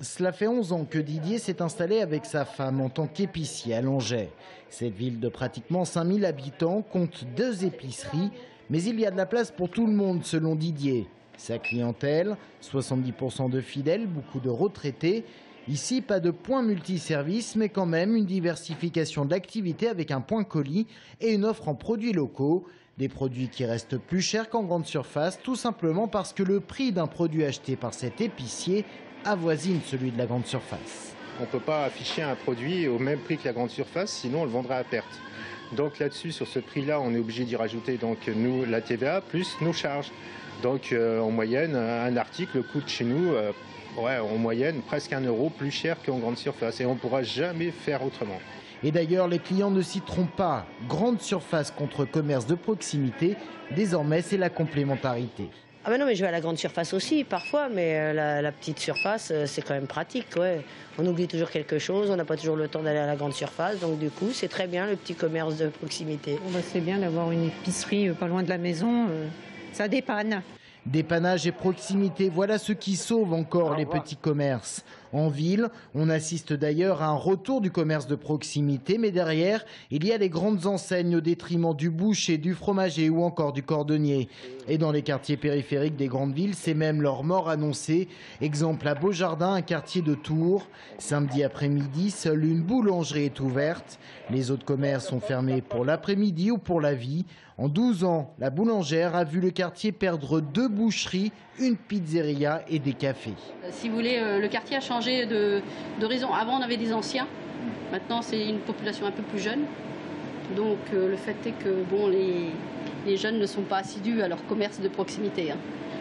Cela fait 11 ans que Didier s'est installé avec sa femme en tant qu'épicier à Langeais. Cette ville de pratiquement 5000 habitants compte 2 épiceries, mais il y a de la place pour tout le monde selon Didier. Sa clientèle, 70% de fidèles, beaucoup de retraités. Ici, pas de point multiservice, mais quand même une diversification d'activités avec un point colis et une offre en produits locaux. Des produits qui restent plus chers qu'en grande surface, tout simplement parce que le prix d'un produit acheté par cet épicier avoisine celui de la grande surface. On ne peut pas afficher un produit au même prix que la grande surface, sinon on le vendra à perte. Donc là-dessus, sur ce prix-là, on est obligé d'y rajouter donc, nous, la TVA plus nos charges. Donc en moyenne, un article coûte chez nous en moyenne presque 1 euro plus cher qu'en grande surface. Et on ne pourra jamais faire autrement. Et d'ailleurs, les clients ne s'y trompent pas. Grande surface contre commerce de proximité, désormais c'est la complémentarité. Ah ben non, mais je vais à la grande surface aussi parfois, mais la petite surface, c'est quand même pratique. Ouais. On oublie toujours quelque chose, on n'a pas toujours le temps d'aller à la grande surface, donc du coup, c'est très bien le petit commerce de proximité. Bon, c'est bien d'avoir une épicerie pas loin de la maison, ça dépanne. Dépannage et proximité, voilà ce qui sauve encore les petits commerces. En ville, on assiste d'ailleurs à un retour du commerce de proximité, mais derrière, il y a les grandes enseignes au détriment du boucher, du fromager ou encore du cordonnier. Et dans les quartiers périphériques des grandes villes, c'est même leur mort annoncée. Exemple à Beaujardin, un quartier de Tours. Samedi après-midi, seule une boulangerie est ouverte. Les autres commerces sont fermés pour l'après-midi ou pour la vie. En 12 ans, la boulangère a vu le quartier perdre 2 boucheries, une pizzeria et des cafés. Si vous voulez, le quartier a changé de raison. Avant, on avait des anciens. Maintenant, c'est une population un peu plus jeune. Donc, le fait est que bon, les jeunes ne sont pas assidus à leur commerce de proximité.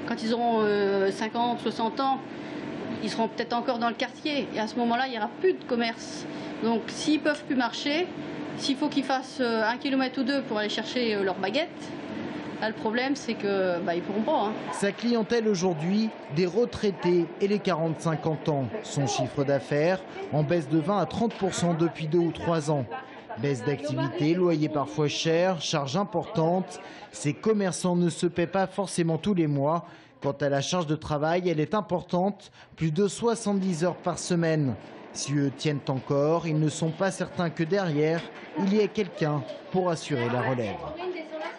Quand ils auront 50, 60 ans, ils seront peut-être encore dans le quartier. Et à ce moment-là, il n'y aura plus de commerce. Donc, s'ils ne peuvent plus marcher, s'il faut qu'ils fassent 1 kilomètre ou 2 pour aller chercher leur baguette, là, le problème, c'est qu'ils ne pourront pas. Sa clientèle aujourd'hui, des retraités et les 40-50 ans. Son chiffre d'affaires en baisse de 20 à 30% depuis 2 ou 3 ans. Baisse d'activité, loyer parfois cher, charges importantes. Ces commerçants ne se paient pas forcément tous les mois. Quant à la charge de travail, elle est importante, plus de 70 heures par semaine. Si eux tiennent encore, ils ne sont pas certains que derrière, il y ait quelqu'un pour assurer la relève.